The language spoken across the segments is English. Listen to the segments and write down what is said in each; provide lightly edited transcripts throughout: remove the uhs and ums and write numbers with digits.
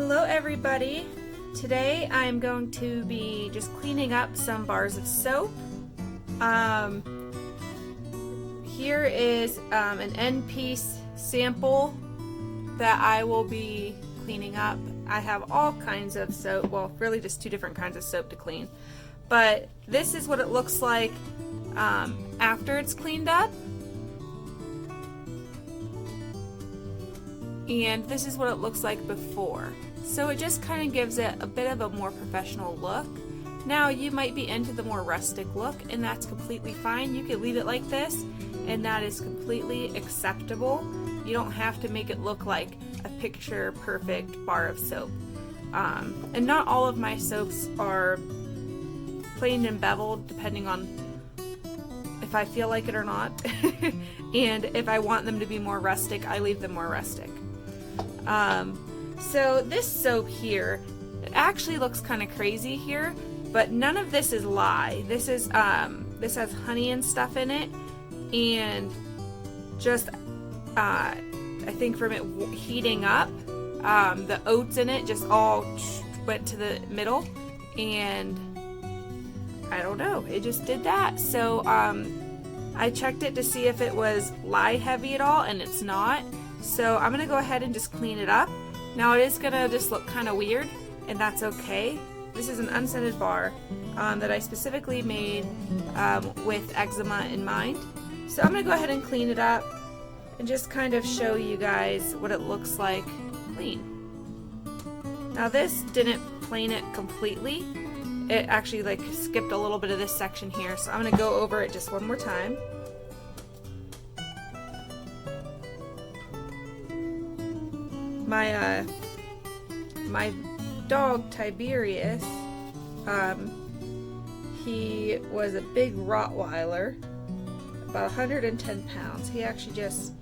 Hello everybody! Today I'm going to be just cleaning up some bars of soap. Here is an end piece sample that I will be cleaning up. I have all kinds of soap, well really just two different kinds of soap to clean. But this is what it looks like after it's cleaned up. And this is what it looks like before. So it just kind of gives it a bit of a more professional look. Now you might be into the more rustic look, and that's completely fine. You could leave it like this and that is completely acceptable. You don't have to make it look like a picture perfect bar of soap. And not all of my soaps are plain and beveled, depending on if I feel like it or not. And if I want them to be more rustic, I leave them more rustic. So this soap here, it actually looks kind of crazy here, but none of this is lye. This is this has honey and stuff in it, and just I think from it heating up, the oats in it just all went to the middle, and I don't know, it just did that. So I checked it to see if it was lye heavy at all, and it's not. So I'm gonna go ahead and just clean it up. Now it is gonna just look kind of weird, and that's okay. This is an unscented bar that I specifically made with eczema in mind. So I'm gonna go ahead and clean it up and just kind of show you guys what it looks like clean. Now this didn't plane it completely. It actually like skipped a little bit of this section here, so I'm gonna go over it just one more time. My dog Tiberius, he was a big Rottweiler, about 110 pounds. He actually just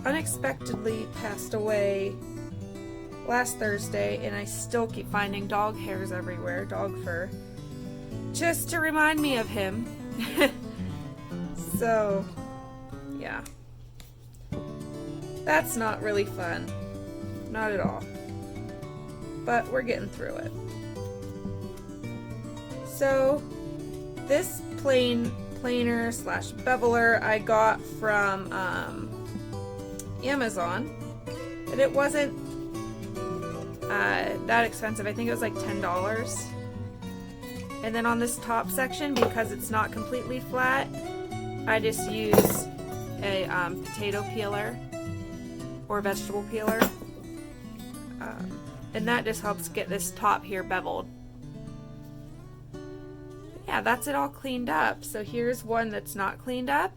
unexpectedly passed away last Thursday, and I still keep finding dog hairs everywhere, dog fur, just to remind me of him. So, yeah. That's not really fun. Not at all. But we're getting through it. So this planer slash beveler I got from Amazon, and it wasn't that expensive. I think it was like $10. And then on this top section, because it's not completely flat, I just use a potato peeler or vegetable peeler. And that just helps get this top here beveled. Yeah, that's it all cleaned up. So here's one that's not cleaned up,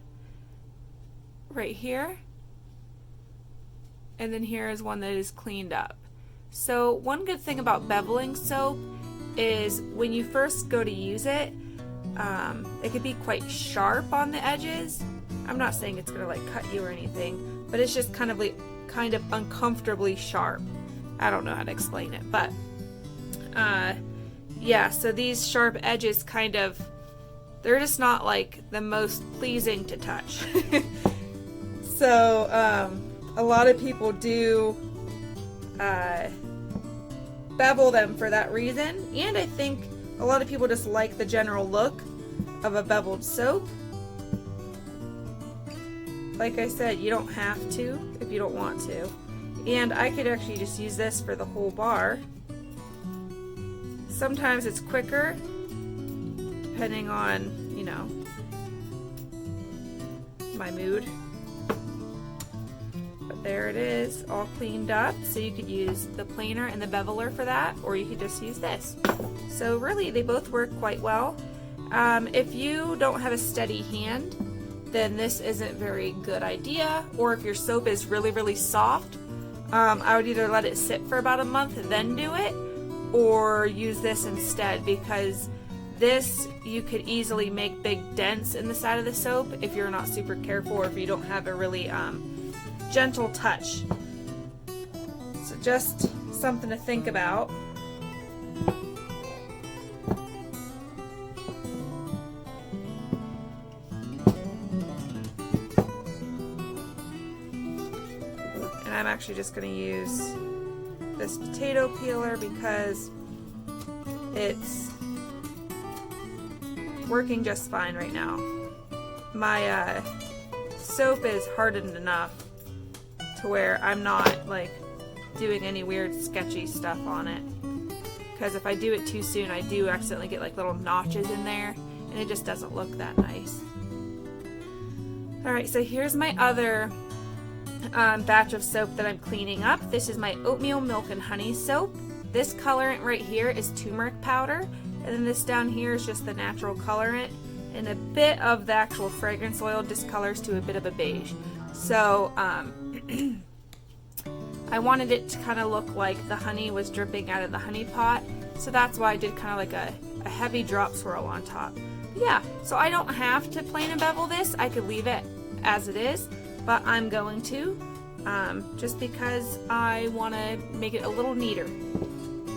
right here. And then here is one that is cleaned up. So one good thing about beveling soap is when you first go to use it, it can be quite sharp on the edges. I'm not saying it's gonna like cut you or anything, but it's just kind of uncomfortably sharp. I don't know how to explain it, but yeah, so these sharp edges they're just not like the most pleasing to touch. So a lot of people do bevel them for that reason, and I think a lot of people just like the general look of a beveled soap. Like I said, you don't have to if you don't want to. And I could actually just use this for the whole bar. Sometimes it's quicker, depending on, you know, my mood. But there it is, all cleaned up. So you could use the planer and the beveler for that, or you could just use this. So really, they both work quite well. If you don't have a steady hand, then this isn't a very good idea. Or if your soap is really, really soft, I would either let it sit for about a month and then do it, or use this instead, because this you could easily make big dents in the side of the soap if you're not super careful, or if you don't have a really gentle touch. So just something to think about. I'm actually just going to use this potato peeler because it's working just fine right now. My soap is hardened enough to where I'm not like doing any weird sketchy stuff on it, because if I do it too soon I do accidentally get like little notches in there and it just doesn't look that nice. Alright, so here's my other batch of soap that I'm cleaning up. This is my oatmeal milk and honey soap. This colorant right here is turmeric powder, and then this down here is just the natural colorant, and a bit of the actual fragrance oil discolors to a bit of a beige. So I wanted it to kind of look like the honey was dripping out of the honey pot, so that's why I did kind of like a heavy drop swirl on top. Yeah, so I don't have to plain and bevel this. I could leave it as it is, but I'm going to just because I want to make it a little neater.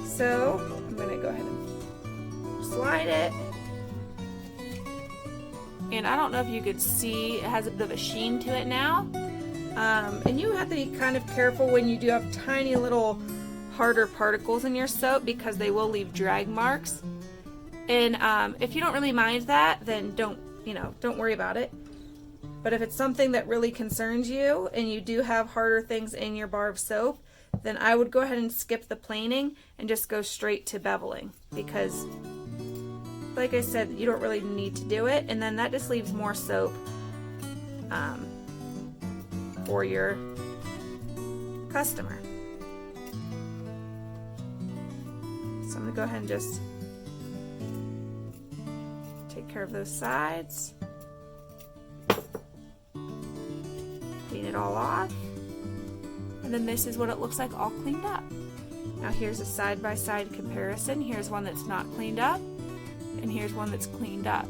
So I'm going to go ahead and slide it. And I don't know if you could see, it has a bit of a sheen to it now. And you have to be kind of careful when you do have tiny little harder particles in your soap, because they will leave drag marks. And if you don't really mind that, then don't worry about it. But if it's something that really concerns you and you do have harder things in your bar of soap, then I would go ahead and skip the planing and just go straight to beveling, because like I said, you don't really need to do it, and then that just leaves more soap for your customer. So I'm going to go ahead and just take care of those sides. Clean it all off. And then this is what it looks like all cleaned up. Now here's a side-by-side comparison. Here's one that's not cleaned up, and here's one that's cleaned up.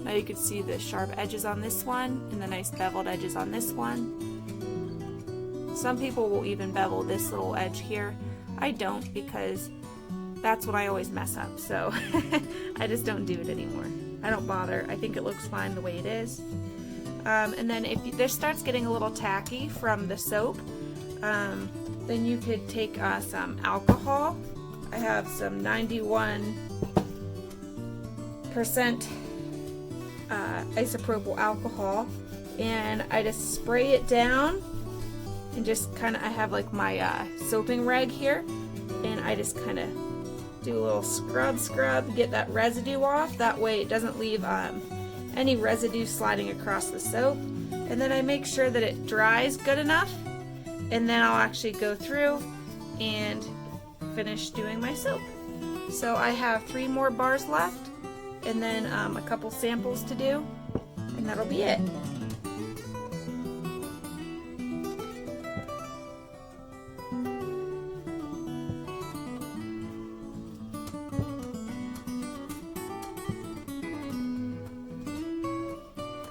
Now you can see the sharp edges on this one and the nice beveled edges on this one. Some people will even bevel this little edge here. I don't, because that's when I always mess up, so I just don't do it anymore. I don't bother. I think it looks fine the way it is. And then if this starts getting a little tacky from the soap, then you could take some alcohol. I have some 91% isopropyl alcohol, and I just spray it down and just kind of, I have like my soaping rag here, and I just kind of do a little scrub, get that residue off. That way it doesn't leave any residue sliding across the soap. And then I make sure that it dries good enough, and then I'll actually go through and finish doing my soap. So I have 3 more bars left, and then a couple samples to do, and that'll be it.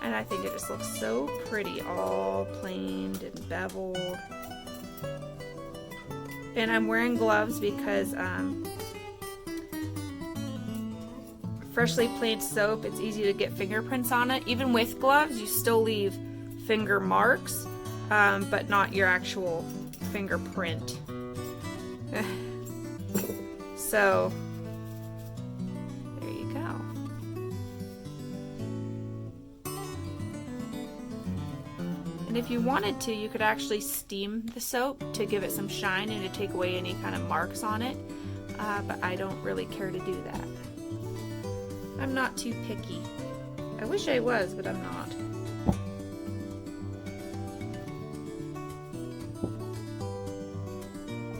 And I think it just looks so pretty, all planed and beveled. And I'm wearing gloves because freshly planed soap, it's easy to get fingerprints on it. Even with gloves, you still leave finger marks, but not your actual fingerprint. So there you go. And if you wanted to, you could actually steam the soap to give it some shine and to take away any kind of marks on it, but I don't really care to do that. I'm not too picky. I wish I was, but I'm not.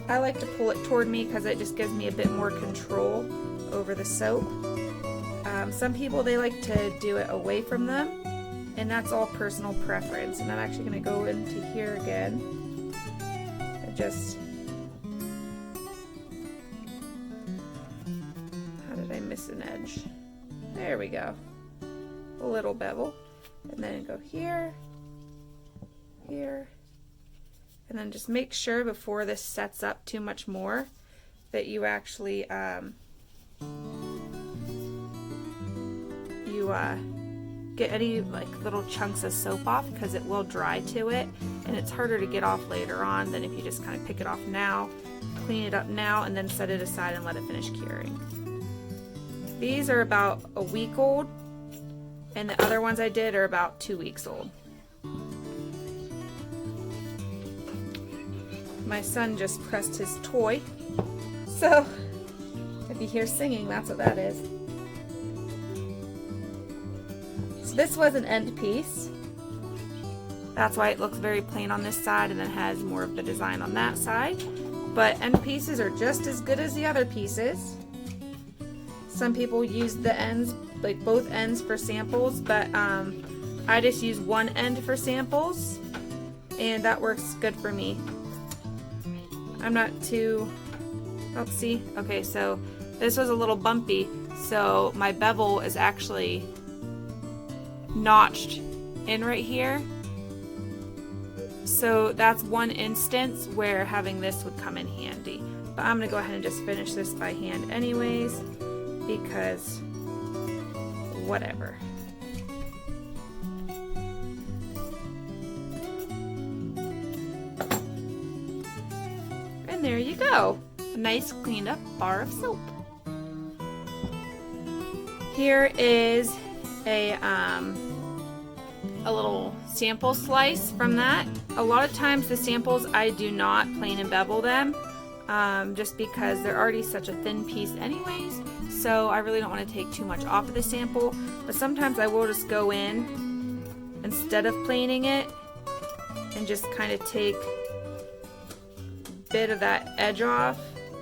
I like to pull it toward me because it just gives me a bit more control over the soap. Some people, they like to do it away from them, and that's all personal preference. And I'm actually going to go into here again and just, how did I miss an edge? There we go. A little bevel. And then go here, here, and then just make sure before this sets up too much more that you actually get any like little chunks of soap off, because it will dry to it, and it's harder to get off later on than if you just kind of pick it off now, clean it up now, and then set it aside and let it finish curing. These are about a week old, and the other ones I did are about 2 weeks old. My son just pressed his toy, so if you hear singing, that's what that is. So this was an end piece. That's why it looks very plain on this side and then has more of the design on that side. But end pieces are just as good as the other pieces. Some people use the ends, like both ends, for samples, but I just use one end for samples, and that works good for me. I'm not too, oh, see, okay, so this was a little bumpy, so my bevel is actually notched in right here. So that's one instance where having this would come in handy. But I'm gonna go ahead and just finish this by hand anyways, because whatever. And there you go, a nice cleaned up bar of soap. Here is a little sample slice from that. A lot of times the samples I do not plane and bevel them, just because they're already such a thin piece anyways, so I really don't want to take too much off of the sample. But sometimes I will just go in instead of planing it and just kind of take a bit of that edge off,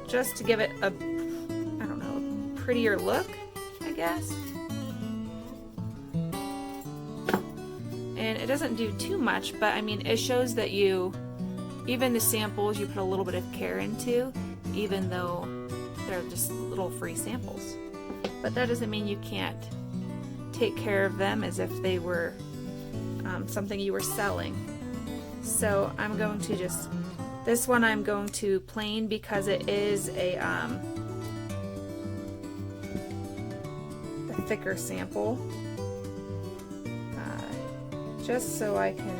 just to give it a, I don't know, prettier look, I guess. And it doesn't do too much, but I mean, it shows that you, even the samples, you put a little bit of care into, even though they're just little free samples. But that doesn't mean you can't take care of them as if they were something you were selling. So I'm going to just, this one I'm going to plane because it is a thicker sample. Just so I can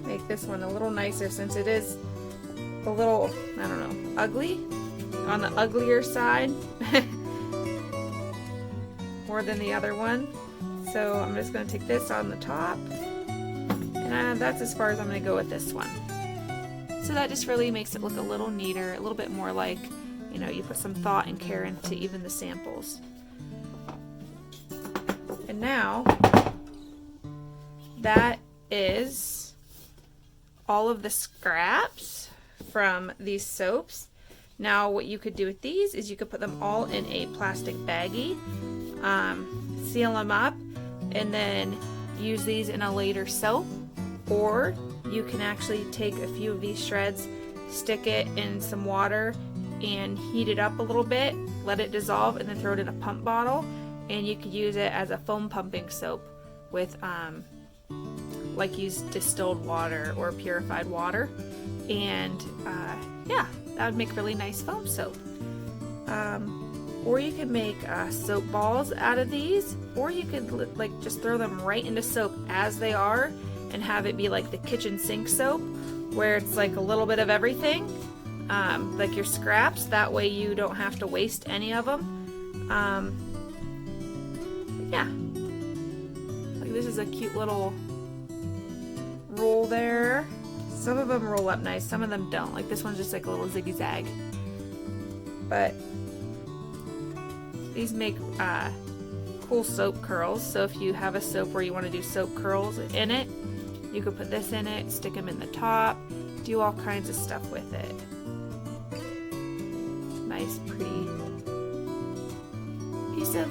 make this one a little nicer, since it is a little, I don't know, ugly, on the uglier side more than the other one. So I'm just going to take this on the top, and that's as far as I'm going to go with this one. So that just really makes it look a little neater, a little bit more like, you know, you put some thought and care into even the samples. And now, that is all of the scraps from these soaps. Now what you could do with these is you could put them all in a plastic baggie, seal them up, and then use these in a later soap. Or you can actually take a few of these shreds, stick it in some water, and heat it up a little bit, let it dissolve, and then throw it in a pump bottle. And you could use it as a foam pumping soap with, like, use distilled water or purified water, and yeah, that would make really nice foam soap. Or you could make soap balls out of these, or you could like just throw them right into soap as they are, and have it be like the kitchen sink soap, where it's like a little bit of everything, like your scraps. That way you don't have to waste any of them. Yeah, like this is a cute little roll there. Some of them roll up nice, some of them don't. Like this one's just like a little zigzag. But these make cool soap curls. So if you have a soap where you want to do soap curls in it, you could put this in it, stick them in the top, do all kinds of stuff with it. Nice, pretty piece of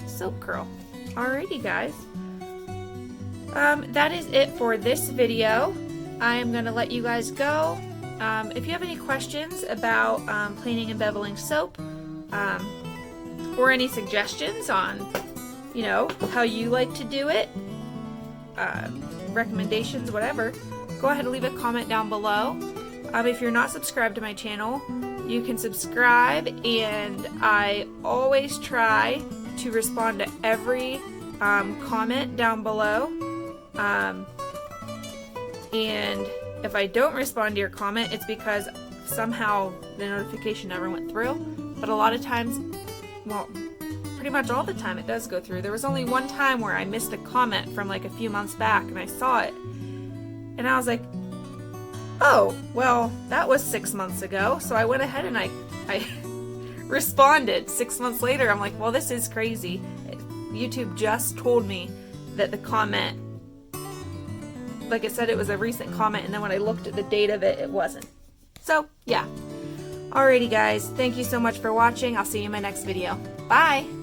soap curl. Alrighty guys, that is it for this video. I am going to let you guys go. If you have any questions about planing and beveling soap, or any suggestions on, you know, how you like to do it, recommendations, whatever, go ahead and leave a comment down below. If you're not subscribed to my channel, you can subscribe, and I always try to respond to every comment down below. And if I don't respond to your comment, it's because somehow the notification never went through. But a lot of times, well, pretty much all the time it does go through. There was only one time where I missed a comment from like a few months back, and I saw it. And I was like, oh, well, that was 6 months ago. So I went ahead and I responded 6 months later. I'm like, well, this is crazy. YouTube just told me that the comment, like it said it was a recent comment, and then when I looked at the date of it, it wasn't. So, yeah. Alrighty guys, thank you so much for watching. I'll see you in my next video. Bye!